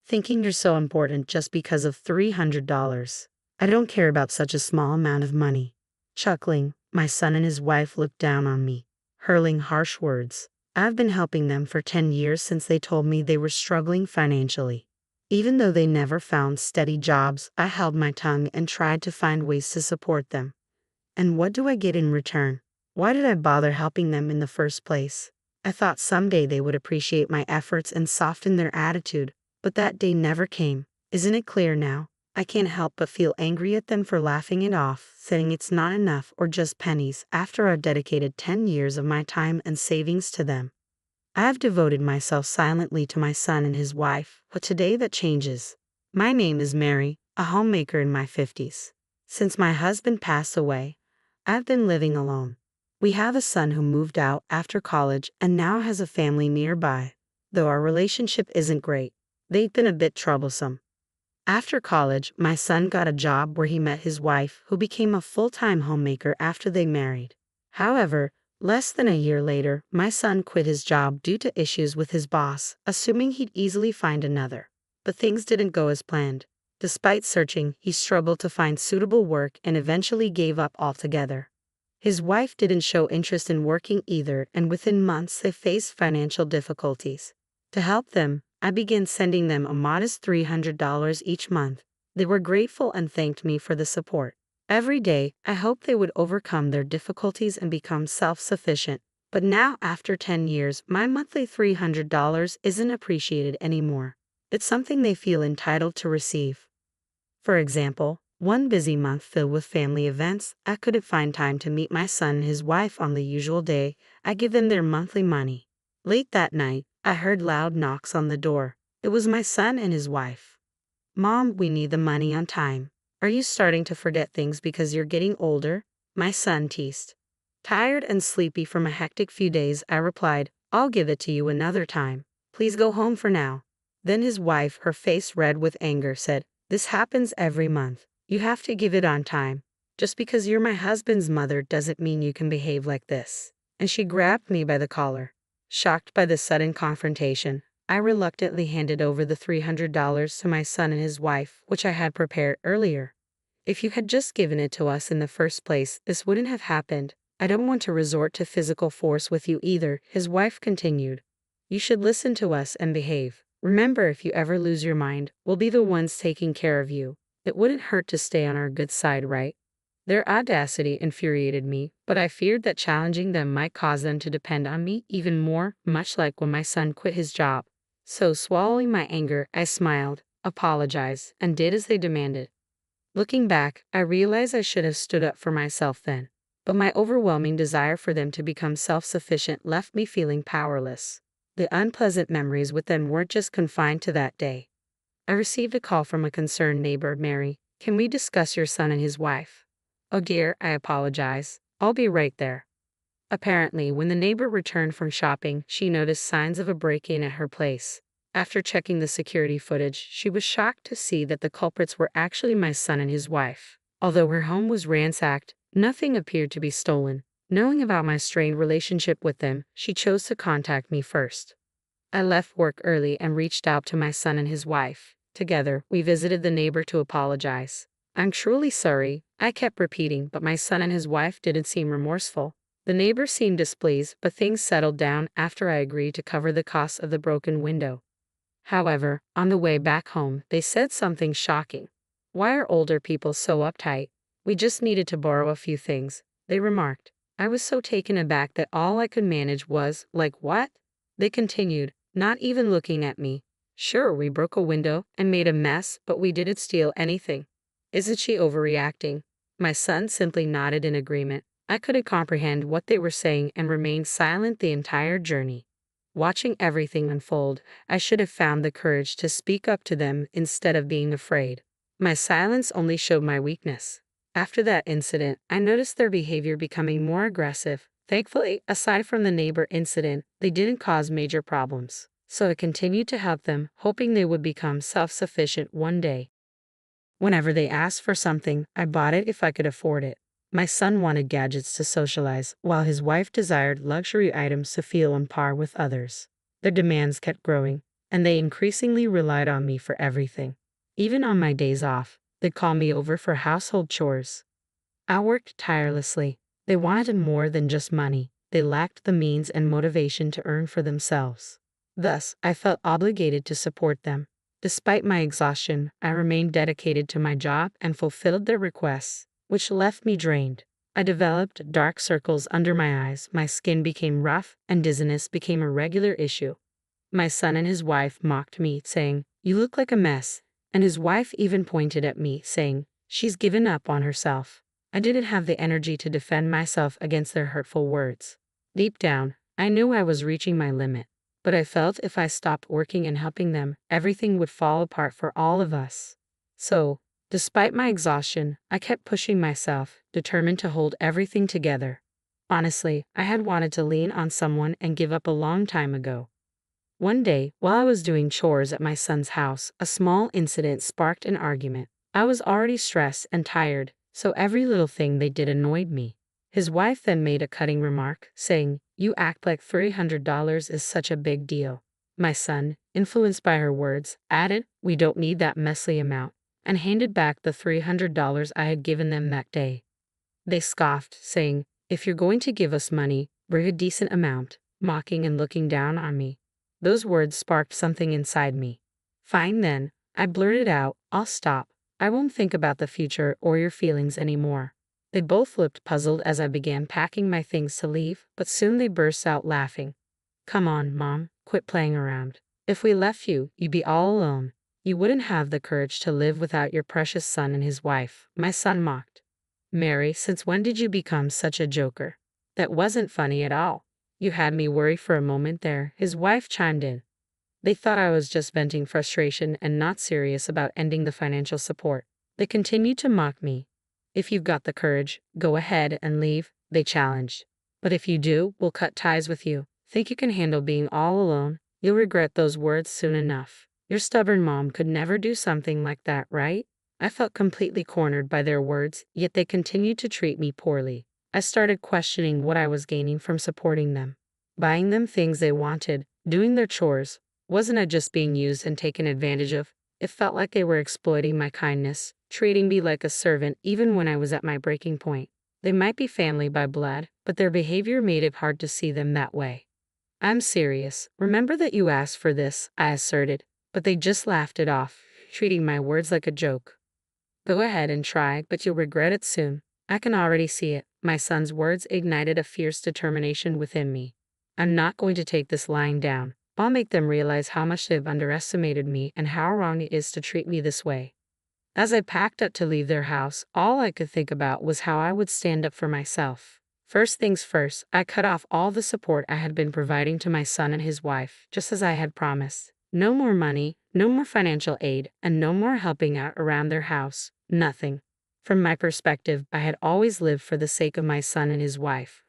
thinking you're so important just because of $300. I don't care about such a small amount of money. Chuckling, my son and his wife looked down on me, hurling harsh words. I've been helping them for 10 years since they told me they were struggling financially. Even though they never found steady jobs, I held my tongue and tried to find ways to support them. And what do I get in return? Why did I bother helping them in the first place? I thought someday they would appreciate my efforts and soften their attitude, but that day never came. Isn't it clear now? I can't help but feel angry at them for laughing it off, saying it's not enough or just pennies after I've dedicated 10 years of my time and savings to them. I have devoted myself silently to my son and his wife, but today that changes. My name is Mary, a homemaker in my 50s. Since my husband passed away, I've been living alone. We have a son who moved out after college and now has a family nearby. Though our relationship isn't great, they've been a bit troublesome. After college, my son got a job where he met his wife, who became a full-time homemaker after they married. However, less than a year later, my son quit his job due to issues with his boss, assuming he'd easily find another. But things didn't go as planned. Despite searching, he struggled to find suitable work and eventually gave up altogether. His wife didn't show interest in working either, and within months they faced financial difficulties. To help them, I began sending them a modest $300 each month. They were grateful and thanked me for the support. Every day, I hoped they would overcome their difficulties and become self-sufficient. But now, after 10 years, my monthly $300 isn't appreciated anymore. It's something they feel entitled to receive. For example, one busy month filled with family events, I couldn't find time to meet my son and his wife on the usual day. I give them their monthly money. Late that night, I heard loud knocks on the door. It was my son and his wife. "Mom, we need the money on time. Are you starting to forget things because you're getting older?" My son teased. Tired and sleepy from a hectic few days, I replied, "I'll give it to you another time. Please go home for now." Then his wife, her face red with anger, said, "This happens every month. You have to give it on time. Just because you're my husband's mother doesn't mean you can behave like this." And she grabbed me by the collar. Shocked by the sudden confrontation, I reluctantly handed over the $300 to my son and his wife, which I had prepared earlier. "If you had just given it to us in the first place, this wouldn't have happened. I don't want to resort to physical force with you either," his wife continued. "You should listen to us and behave. Remember, if you ever lose your mind, we'll be the ones taking care of you. It wouldn't hurt to stay on our good side, right?" Their audacity infuriated me, but I feared that challenging them might cause them to depend on me even more, much like when my son quit his job. So, swallowing my anger, I smiled, apologized, and did as they demanded. Looking back, I realized I should have stood up for myself then. But my overwhelming desire for them to become self-sufficient left me feeling powerless. The unpleasant memories with them weren't just confined to that day. I received a call from a concerned neighbor. "Mary, can we discuss your son and his wife?" "Oh dear," I apologize. "I'll be right there." Apparently, when the neighbor returned from shopping, she noticed signs of a break-in at her place. After checking the security footage, she was shocked to see that the culprits were actually my son and his wife. Although her home was ransacked, nothing appeared to be stolen. Knowing about my strained relationship with them, she chose to contact me first. I left work early and reached out to my son and his wife. Together, we visited the neighbor to apologize. "I'm truly sorry," I kept repeating, but my son and his wife didn't seem remorseful. The neighbor seemed displeased, but things settled down after I agreed to cover the cost of the broken window. However, on the way back home, they said something shocking. "Why are older people so uptight? We just needed to borrow a few things," they remarked. I was so taken aback that all I could manage was, "Like what?" They continued, not even looking at me. "Sure, we broke a window and made a mess, but we didn't steal anything. Isn't she overreacting?" My son simply nodded in agreement. I couldn't comprehend what they were saying and remained silent the entire journey. Watching everything unfold, I should have found the courage to speak up to them instead of being afraid. My silence only showed my weakness. After that incident, I noticed their behavior becoming more aggressive. Thankfully, aside from the neighbor incident, they didn't cause major problems. So I continued to help them, hoping they would become self-sufficient one day. Whenever they asked for something, I bought it if I could afford it. My son wanted gadgets to socialize, while his wife desired luxury items to feel on par with others. Their demands kept growing, and they increasingly relied on me for everything. Even on my days off, they'd call me over for household chores. I worked tirelessly. They wanted more than just money. They lacked the means and motivation to earn for themselves. Thus, I felt obligated to support them. Despite my exhaustion, I remained dedicated to my job and fulfilled their requests, which left me drained. I developed dark circles under my eyes, my skin became rough, and dizziness became a regular issue. My son and his wife mocked me, saying, "You look like a mess," and his wife even pointed at me, saying, "She's given up on herself." I didn't have the energy to defend myself against their hurtful words. Deep down, I knew I was reaching my limit, but I felt if I stopped working and helping them, everything would fall apart for all of us. So, despite my exhaustion, I kept pushing myself, determined to hold everything together. Honestly, I had wanted to lean on someone and give up a long time ago. One day, while I was doing chores at my son's house, a small incident sparked an argument. I was already stressed and tired, so every little thing they did annoyed me. His wife then made a cutting remark, saying, "You act like $300 is such a big deal." My son, influenced by her words, added, "We don't need that messy amount," and handed back the $300 I had given them that day. They scoffed, saying, "If you're going to give us money, bring a decent amount," mocking and looking down on me. Those words sparked something inside me. "Fine then," I blurted out, "I'll stop. I won't think about the future or your feelings anymore." They both looked puzzled as I began packing my things to leave, but soon they burst out laughing. "Come on, Mom, quit playing around. If we left you, you'd be all alone. You wouldn't have the courage to live without your precious son and his wife," my son mocked. "Mary, since when did you become such a joker? That wasn't funny at all. You had me worry for a moment there," his wife chimed in. They thought I was just venting frustration and not serious about ending the financial support. They continued to mock me. "If you've got the courage, go ahead and leave," they challenged. "But if you do, we'll cut ties with you. Think you can handle being all alone? You'll regret those words soon enough. Your stubborn mom could never do something like that, right?" I felt completely cornered by their words, yet they continued to treat me poorly. I started questioning what I was gaining from supporting them. Buying them things they wanted, doing their chores. Wasn't I just being used and taken advantage of? It felt like they were exploiting my kindness, treating me like a servant even when I was at my breaking point. They might be family by blood, but their behavior made it hard to see them that way. "I'm serious. Remember that you asked for this," I asserted, but they just laughed it off, treating my words like a joke. "Go ahead and try, but you'll regret it soon. I can already see it." My son's words ignited a fierce determination within me. "I'm not going to take this lying down. I'll make them realize how much they've underestimated me and how wrong it is to treat me this way." As I packed up to leave their house, all I could think about was how I would stand up for myself. First things first, I cut off all the support I had been providing to my son and his wife, just as I had promised. No more money, no more financial aid, and no more helping out around their house. Nothing. From my perspective, I had always lived for the sake of my son and his wife,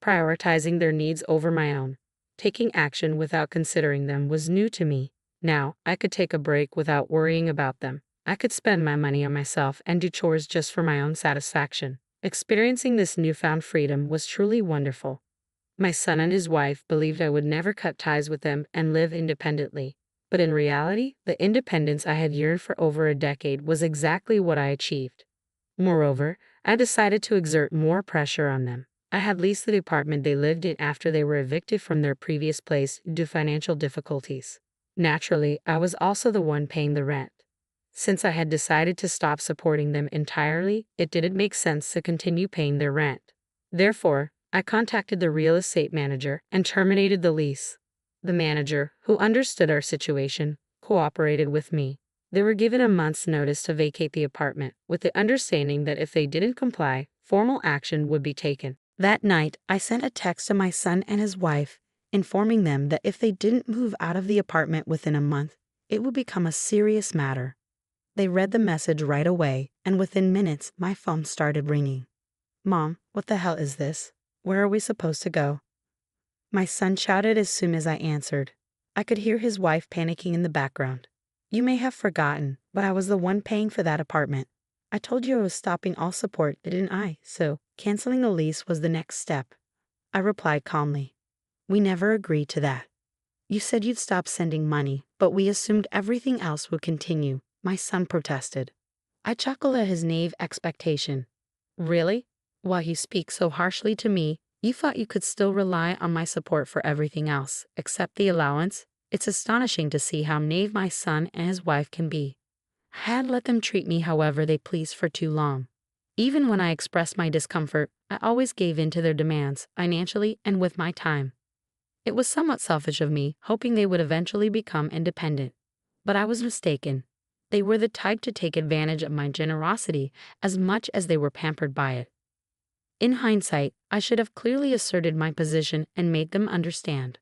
prioritizing their needs over my own. Taking action without considering them was new to me. Now, I could take a break without worrying about them. I could spend my money on myself and do chores just for my own satisfaction. Experiencing this newfound freedom was truly wonderful. My son and his wife believed I would never cut ties with them and live independently. But in reality, the independence I had yearned for over a decade was exactly what I achieved. Moreover, I decided to exert more pressure on them. I had leased the apartment they lived in after they were evicted from their previous place due to financial difficulties. Naturally, I was also the one paying the rent. Since I had decided to stop supporting them entirely, it didn't make sense to continue paying their rent. Therefore, I contacted the real estate manager and terminated the lease. The manager, who understood our situation, cooperated with me. They were given a month's notice to vacate the apartment, with the understanding that if they didn't comply, formal action would be taken. That night, I sent a text to my son and his wife, informing them that if they didn't move out of the apartment within a month, it would become a serious matter. They read the message right away, and within minutes, my phone started ringing. "Mom, what the hell is this? Where are we supposed to go?" My son shouted as soon as I answered. I could hear his wife panicking in the background. "You may have forgotten, but I was the one paying for that apartment. I told you I was stopping all support, didn't I? So, canceling the lease was the next step." I replied calmly. "We never agreed to that." You said you'd stop sending money, but we assumed everything else would continue, my son protested. I chuckled at his naive expectation. Really? While you speak so harshly to me, you thought you could still rely on my support for everything else, except the allowance? It's astonishing to see how naive my son and his wife can be. I had let them treat me however they pleased for too long. Even when I expressed my discomfort, I always gave in to their demands, financially and with my time. It was somewhat selfish of me, hoping they would eventually become independent. But I was mistaken. They were the type to take advantage of my generosity as much as they were pampered by it. In hindsight, I should have clearly asserted my position and made them understand.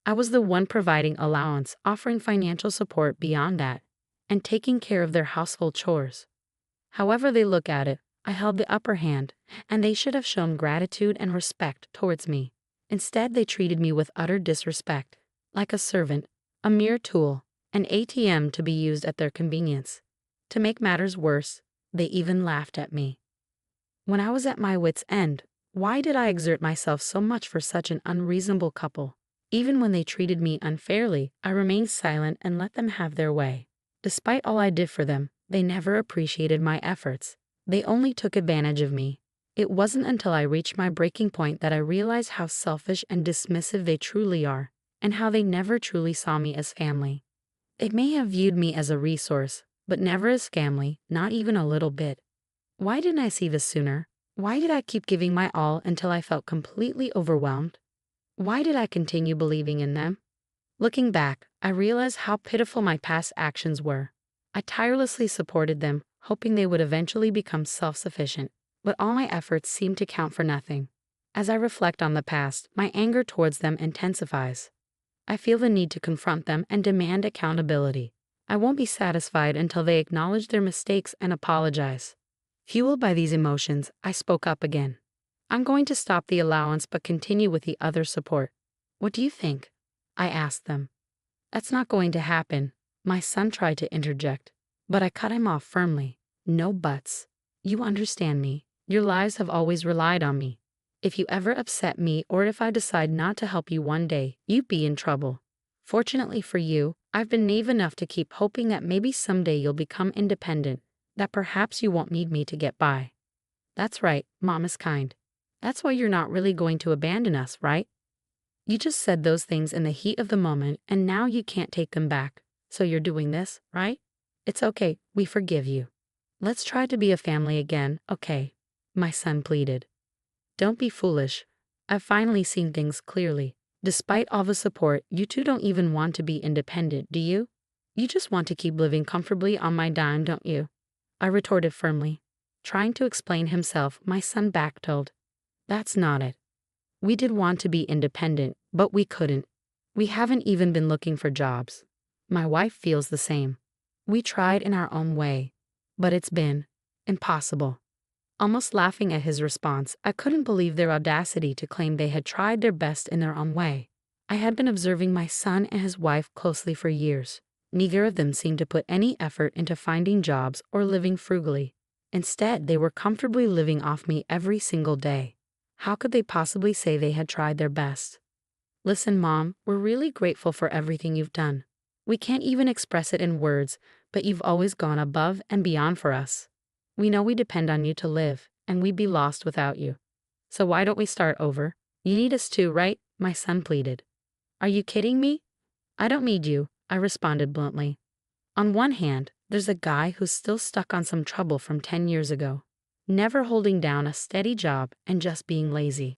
I was the one providing allowance, offering financial support beyond that, and taking care of their household chores. However they look at it, I held the upper hand, and they should have shown gratitude and respect towards me. Instead, they treated me with utter disrespect, like a servant, a mere tool, an ATM to be used at their convenience. To make matters worse, they even laughed at me. When I was at my wit's end, why did I exert myself so much for such an unreasonable couple? Even when they treated me unfairly, I remained silent and let them have their way. Despite all I did for them, they never appreciated my efforts. They only took advantage of me. It wasn't until I reached my breaking point that I realized how selfish and dismissive they truly are, and how they never truly saw me as family. They may have viewed me as a resource, but never as family, not even a little bit. Why didn't I see this sooner? Why did I keep giving my all until I felt completely overwhelmed? Why did I continue believing in them? Looking back, I realized how pitiful my past actions were. I tirelessly supported them, hoping they would eventually become self-sufficient, but all my efforts seemed to count for nothing. As I reflect on the past, my anger towards them intensifies. I feel the need to confront them and demand accountability. I won't be satisfied until they acknowledge their mistakes and apologize. Fueled by these emotions, I spoke up again. I'm going to stop the allowance but continue with the other support. What do you think? I asked them. That's not going to happen. My son tried to interject, but I cut him off firmly. No buts. You understand me. Your lives have always relied on me. If you ever upset me or if I decide not to help you one day, you'd be in trouble. Fortunately for you, I've been naive enough to keep hoping that maybe someday you'll become independent, that perhaps you won't need me to get by. That's right, Mom is kind. That's why you're not really going to abandon us, right? You just said those things in the heat of the moment and now you can't take them back. So you're doing this, right? It's okay, we forgive you. Let's try to be a family again, okay? My son pleaded. Don't be foolish. I've finally seen things clearly. Despite all the support, you two don't even want to be independent, do you? You just want to keep living comfortably on my dime, don't you? I retorted firmly. Trying to explain himself, my son backpedaled. That's not it. We did want to be independent, but we couldn't. We haven't even been looking for jobs. My wife feels the same. We tried in our own way, but it's been impossible. Almost laughing at his response, I couldn't believe their audacity to claim they had tried their best in their own way. I had been observing my son and his wife closely for years. Neither of them seemed to put any effort into finding jobs or living frugally. Instead, they were comfortably living off me every single day. How could they possibly say they had tried their best? Listen, Mom, we're really grateful for everything you've done. We can't even express it in words, but you've always gone above and beyond for us. We know we depend on you to live, and we'd be lost without you. So why don't we start over? You need us too, right? My son pleaded. Are you kidding me? I don't need you, I responded bluntly. On one hand, there's a guy who's still stuck on some trouble from 10 years ago, never holding down a steady job and just being lazy.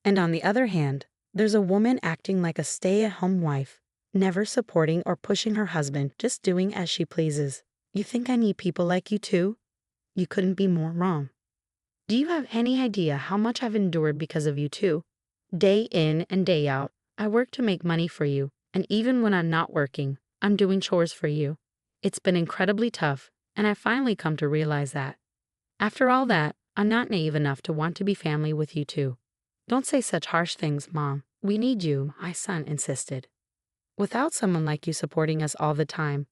And on the other hand, there's a woman acting like a stay-at-home wife, never supporting or pushing her husband, just doing as she pleases. You think I need people like you too? You couldn't be more wrong. Do you have any idea how much I've endured because of you two? Day in and day out, I work to make money for you, and even when I'm not working, I'm doing chores for you. It's been incredibly tough, and I finally come to realize that. After all that, I'm not naive enough to want to be family with you too. Don't say such harsh things, Mom. We need you, my son insisted. Without someone like you supporting us all the time,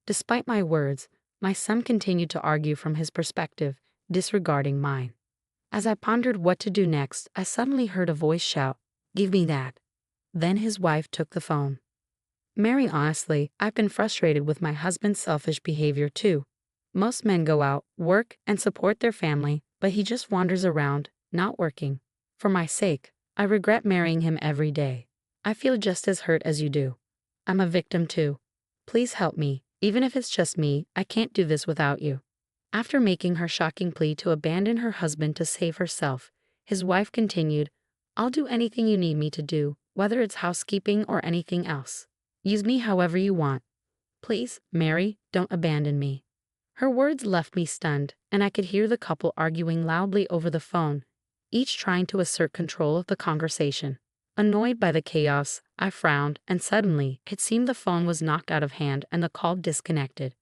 Despite my words, my son continued to argue from his perspective, disregarding mine. As I pondered what to do next, I suddenly heard a voice shout, "Give me that." Then his wife took the phone. Mary, honestly, I've been frustrated with my husband's selfish behavior too. Most men go out, work, and support their family, but he just wanders around, not working. For my sake, I regret marrying him every day. I feel just as hurt as you do. I'm a victim too. Please help me, even if it's just me, I can't do this without you. After making her shocking plea to abandon her husband to save herself, his wife continued, I'll do anything you need me to do, whether it's housekeeping or anything else. Use me however you want. Please, Mary, don't abandon me. Her words left me stunned, and I could hear the couple arguing loudly over the phone, each trying to assert control of the conversation. Annoyed by the chaos, I frowned, and suddenly, it seemed the phone was knocked out of hand and the call disconnected.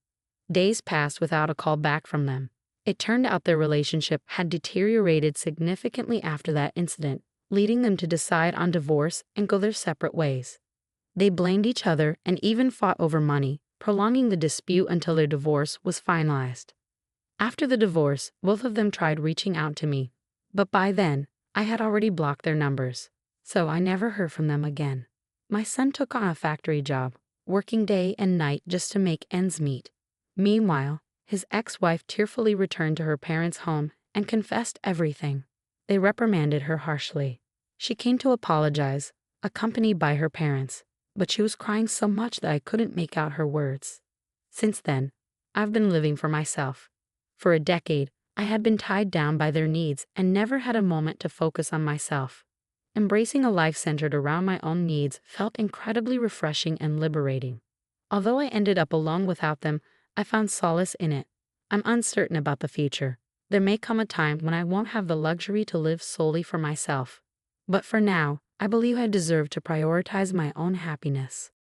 Days passed without a call back from them. It turned out their relationship had deteriorated significantly after that incident, leading them to decide on divorce and go their separate ways. They blamed each other and even fought over money, prolonging the dispute until their divorce was finalized. After the divorce, both of them tried reaching out to me, but by then, I had already blocked their numbers, so I never heard from them again. My son took on a factory job, working day and night just to make ends meet. Meanwhile, his ex-wife tearfully returned to her parents' home and confessed everything. They reprimanded her harshly. She came to apologize, accompanied by her parents, but she was crying so much that I couldn't make out her words. Since then, I've been living for myself. For a decade, I had been tied down by their needs and never had a moment to focus on myself. Embracing a life centered around my own needs felt incredibly refreshing and liberating. Although I ended up alone without them, I found solace in it. I'm uncertain about the future. There may come a time when I won't have the luxury to live solely for myself. But for now, I believe I deserve to prioritize my own happiness.